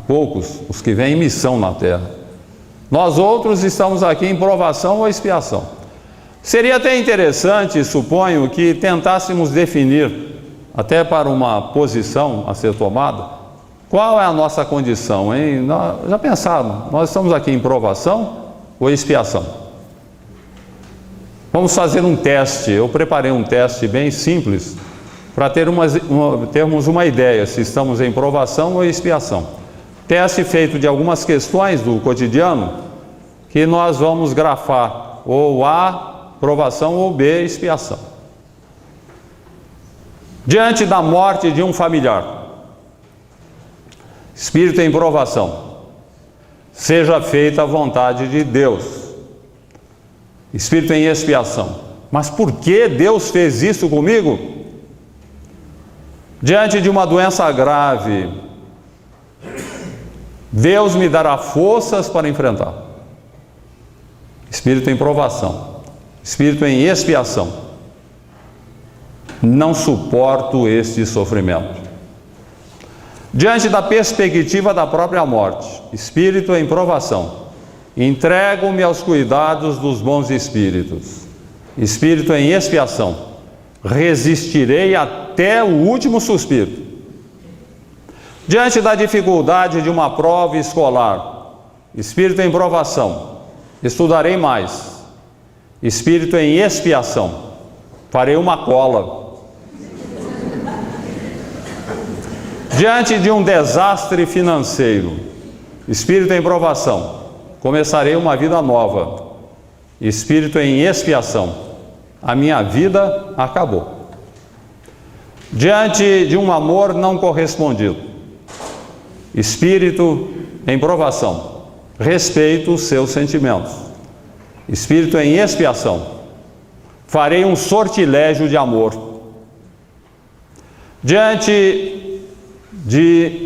poucos, os que vêm em missão na terra. Nós outros estamos aqui em provação ou expiação. Seria até interessante, suponho, que tentássemos definir, até para uma posição a ser tomada, qual é a nossa condição, hein? Já pensaram, nós estamos aqui em provação ou expiação? Vamos fazer um teste. Eu preparei um teste bem simples para termos uma ideia se estamos em provação ou expiação. Teste feito de algumas questões do cotidiano que nós vamos grafar ou A, provação, ou B, expiação. Diante da morte de um familiar, espírito em provação, seja feita a vontade de Deus. Espírito em expiação, mas por que Deus fez isso comigo? Diante de uma doença grave, Deus me dará forças para enfrentar. Espírito em provação, espírito em expiação, não suporto este sofrimento. Diante da perspectiva da própria morte, espírito em provação, entrego-me aos cuidados dos bons espíritos. Espírito em expiação, resistirei até o último suspiro. Diante da dificuldade de uma prova escolar, espírito em provação, estudarei mais. Espírito em expiação, farei uma cola. Diante de um desastre financeiro, espírito em provação, começarei uma vida nova. Espírito em expiação, a minha vida acabou. Diante de um amor não correspondido, espírito em provação, respeito os seus sentimentos. Espírito em expiação, farei um sortilégio de amor. Diante de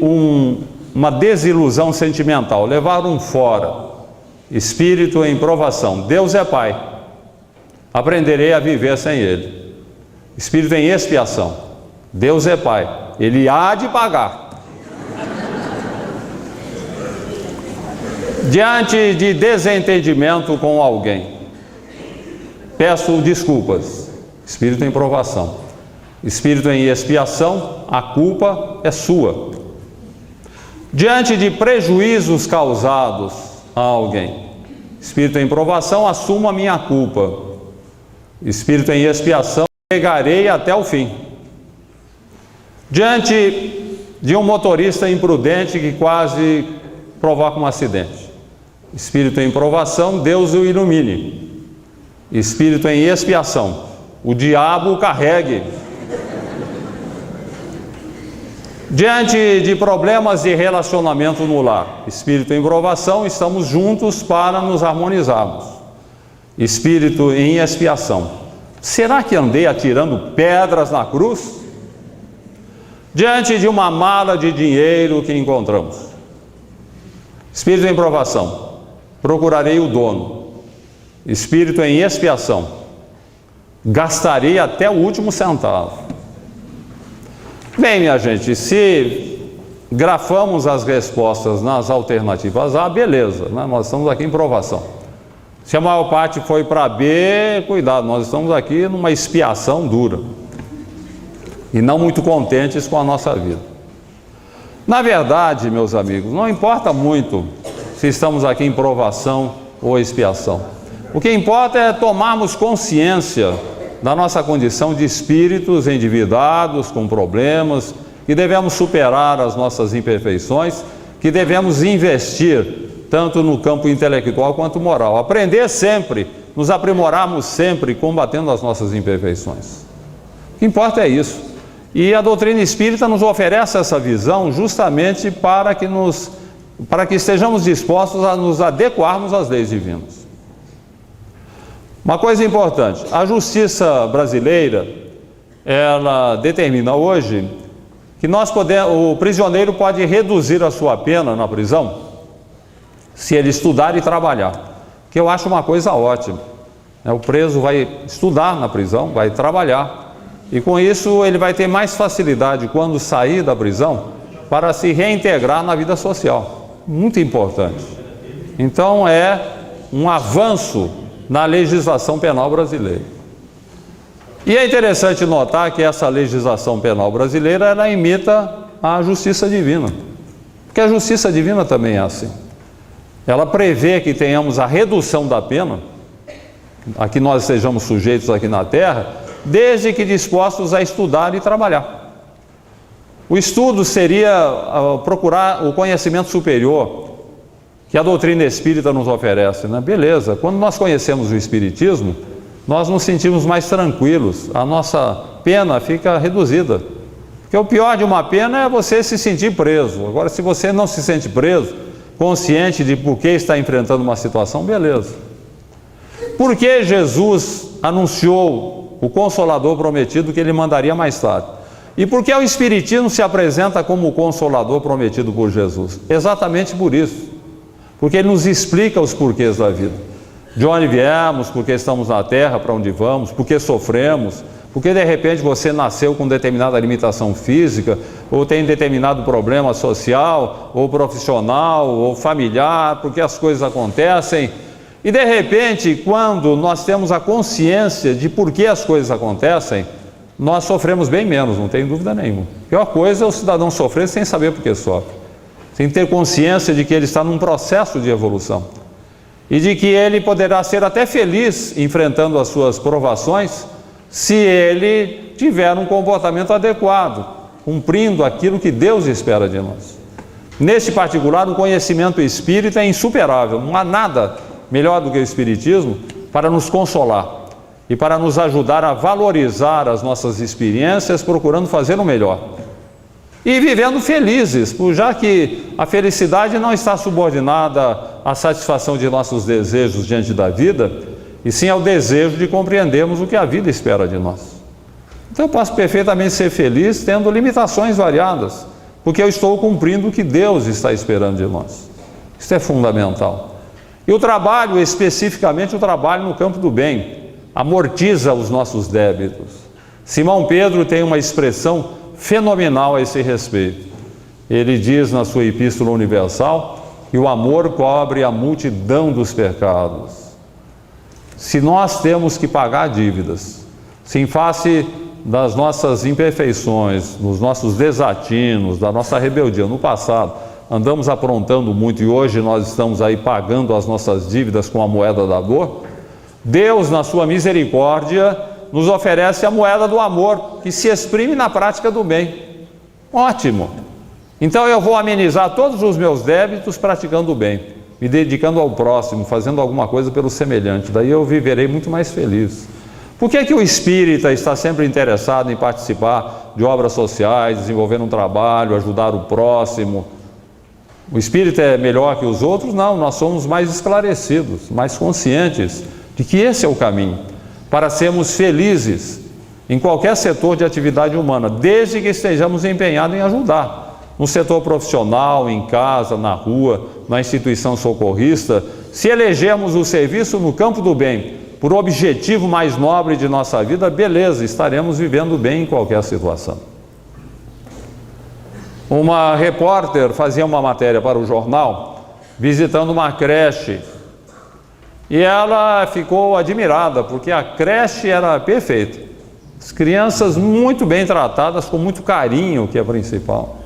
uma desilusão sentimental, levar um fora. Espírito em provação, Deus é Pai, aprenderei a viver sem Ele. Espírito em expiação, Deus é Pai, Ele há de pagar. Diante de desentendimento com alguém, peço desculpas. Espírito em provação, espírito em expiação, a culpa é sua. Diante de prejuízos causados a alguém, espírito em provação, assumo a minha culpa. Espírito em expiação, pegarei até o fim. Diante de um motorista imprudente que quase provoca um acidente, espírito em provação, Deus o ilumine. Espírito em expiação, o diabo o carregue. Diante de problemas de relacionamento no lar, espírito em provação, estamos juntos para nos harmonizarmos. Espírito em expiação, será que andei atirando pedras na cruz? Diante de uma mala de dinheiro que encontramos, espírito em provação, procurarei o dono. Espírito em expiação, gastarei até o último centavo. Bem, minha gente, se grafamos as respostas nas alternativas A, beleza, né? Nós estamos aqui em provação. Se a maior parte foi para B, cuidado, nós estamos aqui numa expiação dura e não muito contentes com a nossa vida. Na verdade, meus amigos, não importa muito se estamos aqui em provação ou expiação. O que importa é tomarmos consciência da nossa condição de espíritos endividados, com problemas, que devemos superar as nossas imperfeições, que devemos investir tanto no campo intelectual quanto moral. Aprender sempre, nos aprimorarmos sempre, combatendo as nossas imperfeições. O que importa é isso. E a doutrina espírita nos oferece essa visão justamente para que estejamos dispostos a nos adequarmos às leis divinas. Uma coisa importante, a justiça brasileira, ela determina hoje que o prisioneiro pode reduzir a sua pena na prisão se ele estudar e trabalhar, que eu acho uma coisa ótima. O preso vai estudar na prisão, vai trabalhar, e com isso ele vai ter mais facilidade quando sair da prisão para se reintegrar na vida social. Muito importante. Então é um avanço na legislação penal brasileira. E é interessante notar que essa legislação penal brasileira, ela imita a justiça divina. Porque a justiça divina também é assim. Ela prevê que tenhamos a redução da pena, a que nós sejamos sujeitos aqui na Terra, desde que dispostos a estudar e trabalhar. O estudo seria procurar o conhecimento superior que a doutrina espírita nos oferece, né? Beleza, quando nós conhecemos o Espiritismo, nós nos sentimos mais tranquilos, a nossa pena fica reduzida. Porque o pior de uma pena é você se sentir preso. Agora, se você não se sente preso, consciente de por que está enfrentando uma situação, beleza. Por que Jesus anunciou o Consolador prometido que ele mandaria mais tarde? E por que o Espiritismo se apresenta como o Consolador prometido por Jesus? Exatamente por isso. Porque ele nos explica os porquês da vida. De onde viemos, por que estamos na Terra, para onde vamos, por que sofremos, porque de repente você nasceu com determinada limitação física, ou tem determinado problema social, ou profissional, ou familiar, porque as coisas acontecem. E de repente, quando nós temos a consciência de por que as coisas acontecem, nós sofremos bem menos, não tem dúvida nenhuma. A pior coisa é o cidadão sofrer sem saber por que sofre, sem ter consciência de que ele está num processo de evolução e de que ele poderá ser até feliz enfrentando as suas provações se ele tiver um comportamento adequado, cumprindo aquilo que Deus espera de nós. Neste particular, o conhecimento espírita é insuperável, não há nada melhor do que o Espiritismo para nos consolar e para nos ajudar a valorizar as nossas experiências, procurando fazer o melhor. E vivendo felizes, já que a felicidade não está subordinada à satisfação de nossos desejos diante da vida, e sim ao desejo de compreendermos o que a vida espera de nós. Então eu posso perfeitamente ser feliz tendo limitações variadas, porque eu estou cumprindo o que Deus está esperando de nós. Isso é fundamental. E o trabalho, especificamente o trabalho no campo do bem, amortiza os nossos débitos. Simão Pedro tem uma expressão fenomenal a esse respeito. Ele diz na sua Epístola Universal que o amor cobre a multidão dos pecados. Se nós temos que pagar dívidas, se em face das nossas imperfeições, dos nossos desatinos, da nossa rebeldia no passado, andamos aprontando muito e hoje nós estamos aí pagando as nossas dívidas com a moeda da dor, Deus, na sua misericórdia, nos oferece a moeda do amor, que se exprime na prática do bem. Ótimo! Então eu vou amenizar todos os meus débitos praticando o bem, me dedicando ao próximo, fazendo alguma coisa pelo semelhante. Daí eu viverei muito mais feliz. Por que o espírita está sempre interessado em participar de obras sociais, desenvolver um trabalho, ajudar o próximo? O espírita é melhor que os outros? Não, nós somos mais esclarecidos, mais conscientes de que esse é o caminho para sermos felizes em qualquer setor de atividade humana, desde que estejamos empenhados em ajudar, no setor profissional, em casa, na rua, na instituição socorrista. Se elegermos o serviço no campo do bem por objetivo mais nobre de nossa vida, beleza, estaremos vivendo bem em qualquer situação. Uma repórter fazia uma matéria para o jornal, visitando uma creche, e ela ficou admirada, porque a creche era perfeita. As crianças muito bem tratadas, com muito carinho, que é principal.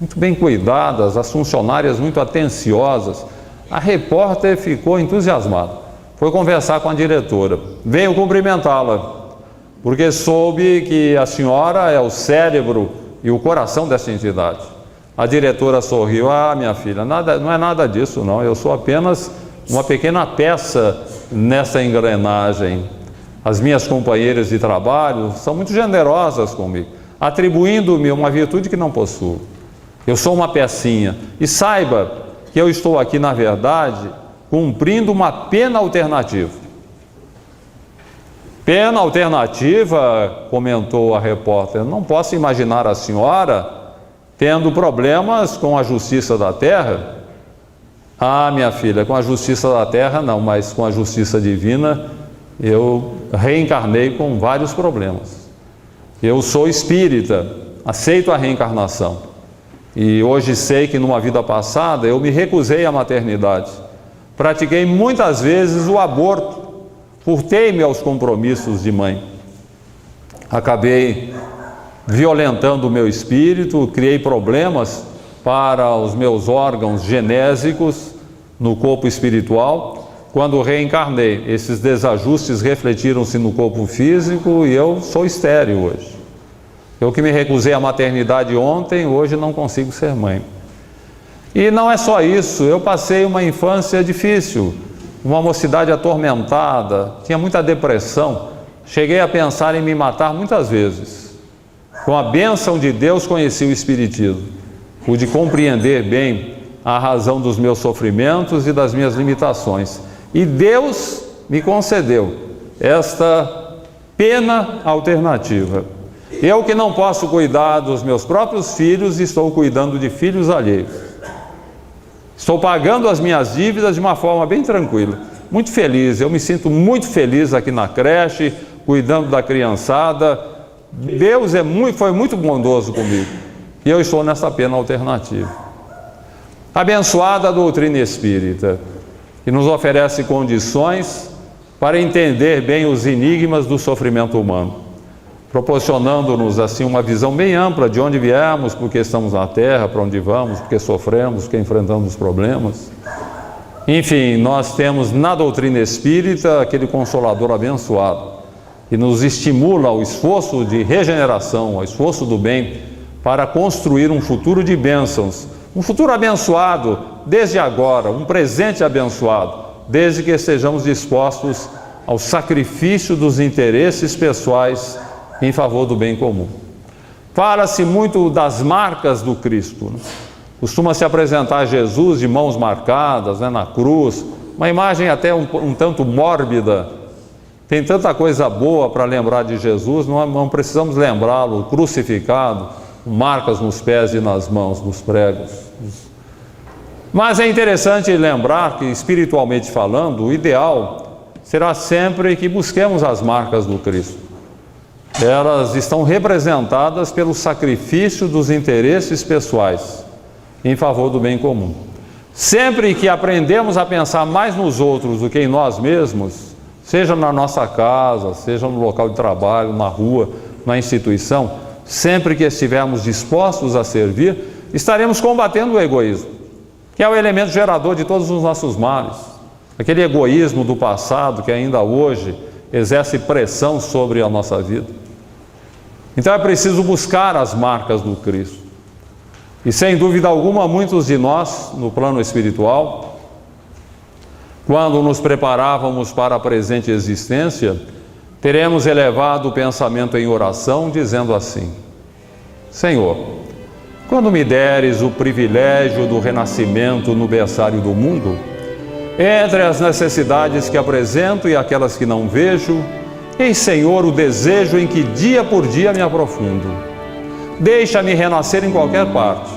Muito bem cuidadas, as funcionárias muito atenciosas. A repórter ficou entusiasmada. Foi conversar com a diretora. Veio cumprimentá-la, porque soube que a senhora é o cérebro e o coração dessa entidade. A diretora sorriu. Ah, minha filha, não é nada disso, não. Eu sou apenas uma pequena peça nessa engrenagem. As minhas companheiras de trabalho são muito generosas comigo, atribuindo-me uma virtude que não possuo. Eu sou uma pecinha. E saiba que eu estou aqui, na verdade, cumprindo uma pena alternativa. Pena alternativa, comentou a repórter. Não posso imaginar a senhora tendo problemas com a justiça da terra. Ah, minha filha, com a justiça da terra não, mas com a justiça divina eu reencarnei com vários problemas. Eu sou espírita, aceito a reencarnação. E hoje sei que numa vida passada eu me recusei à maternidade. Pratiquei muitas vezes o aborto, furtei-me aos compromissos de mãe. Acabei violentando o meu espírito, criei problemas para os meus órgãos genésicos no corpo espiritual. Quando reencarnei, esses desajustes refletiram-se no corpo físico e eu sou estéril hoje. Eu que me recusei à maternidade ontem, hoje não consigo ser mãe. E não é só isso, eu passei uma infância difícil, uma mocidade atormentada, tinha muita depressão, cheguei a pensar em me matar muitas vezes. Com a bênção de Deus conheci o Espiritismo, pude compreender bem a razão dos meus sofrimentos e das minhas limitações. E Deus me concedeu esta pena alternativa. Eu que não posso cuidar dos meus próprios filhos, estou cuidando de filhos alheios. Estou pagando as minhas dívidas de uma forma bem tranquila, muito feliz. Eu me sinto muito feliz aqui na creche, cuidando da criançada. Deus foi muito bondoso comigo e eu estou nessa pena alternativa. Abençoada a doutrina espírita, que nos oferece condições para entender bem os enigmas do sofrimento humano, proporcionando-nos assim uma visão bem ampla de onde viemos, porque estamos na Terra, para onde vamos, porque sofremos, porque enfrentamos problemas. Enfim, nós temos na doutrina espírita aquele Consolador abençoado, que nos estimula ao esforço de regeneração, ao esforço do bem, para construir um futuro de bênçãos, um futuro abençoado desde agora, um presente abençoado, desde que estejamos dispostos ao sacrifício dos interesses pessoais em favor do bem comum. Fala-se muito das marcas do Cristo, né? Costuma-se apresentar Jesus de mãos marcadas, né, na cruz, uma imagem até um tanto mórbida. Tem tanta coisa boa para lembrar de Jesus, não precisamos lembrá-lo crucificado, marcas nos pés e nas mãos, nos pregos. Mas é interessante lembrar que, espiritualmente falando, o ideal será sempre que busquemos as marcas do Cristo. Elas estão representadas pelo sacrifício dos interesses pessoais em favor do bem comum. Sempre que aprendemos a pensar mais nos outros do que em nós mesmos, seja na nossa casa, seja no local de trabalho, na rua, na instituição, sempre que estivermos dispostos a servir, estaremos combatendo o egoísmo, que é o elemento gerador de todos os nossos males. Aquele egoísmo do passado que ainda hoje exerce pressão sobre a nossa vida. Então é preciso buscar as marcas do Cristo. E sem dúvida alguma, muitos de nós, no plano espiritual, quando nos preparávamos para a presente existência, teremos elevado o pensamento em oração, dizendo assim: Senhor, quando me deres o privilégio do renascimento no berçário do mundo, entre as necessidades que apresento e aquelas que não vejo, eis, Senhor, o desejo em que dia por dia me aprofundo. Deixa-me renascer em qualquer parte,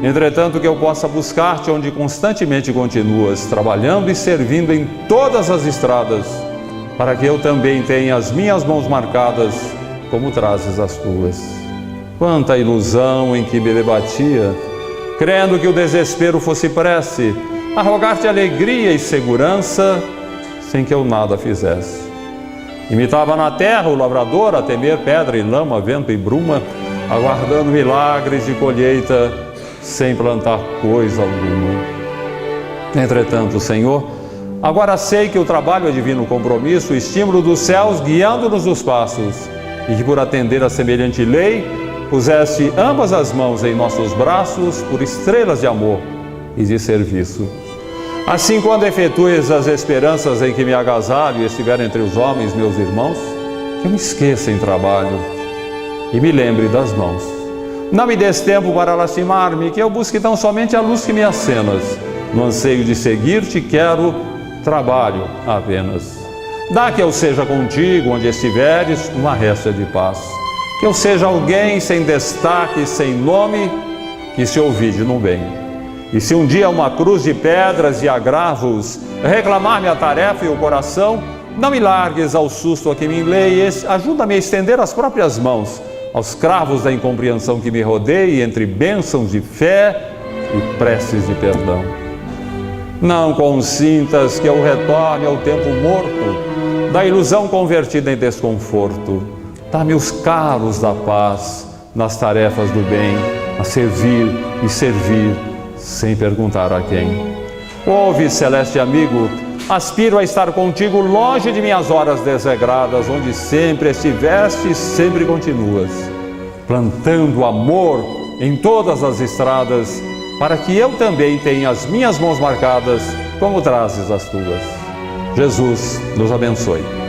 entretanto que eu possa buscar-te onde constantemente continuas, trabalhando e servindo em todas as estradas, para que eu também tenha as minhas mãos marcadas, como trazes as tuas. Quanta ilusão em que me debatia, crendo que o desespero fosse prece, a rogar-te alegria e segurança, sem que eu nada fizesse. Imitava na terra o lavrador a temer pedra e lama, vento e bruma, aguardando milagres de colheita, sem plantar coisa alguma. Entretanto, Senhor, agora sei que o trabalho é divino compromisso, o estímulo dos céus guiando-nos os passos, e que por atender a semelhante lei, puseste ambas as mãos em nossos braços por estrelas de amor e de serviço. Assim, quando efetues as esperanças em que me agasalho e estiver entre os homens, meus irmãos, que eu me esqueça em trabalho e me lembre das mãos. Não me des tempo para lastimar-me, que eu busque tão somente a luz que me acenas. No anseio de seguir-te, quero trabalho apenas. Dá que eu seja contigo, onde estiveres, uma réstia de paz. Que eu seja alguém sem destaque, sem nome, que se ouvide no bem. E se um dia uma cruz de pedras e agravos reclamar-me a tarefa e o coração, não me largues ao susto a que me enleies, ajuda-me a estender as próprias mãos, aos cravos da incompreensão que me rodeia entre bênçãos de fé e preces de perdão. Não consintas que eu retorne ao tempo morto, da ilusão convertida em desconforto. Dá-me os calos da paz nas tarefas do bem, a servir e servir, sem perguntar a quem. Ouve, celeste amigo, aspiro a estar contigo longe de minhas horas desregradas, onde sempre estiveste e sempre continuas, plantando amor em todas as estradas, para que eu também tenha as minhas mãos marcadas, como trazes as tuas. Jesus nos abençoe.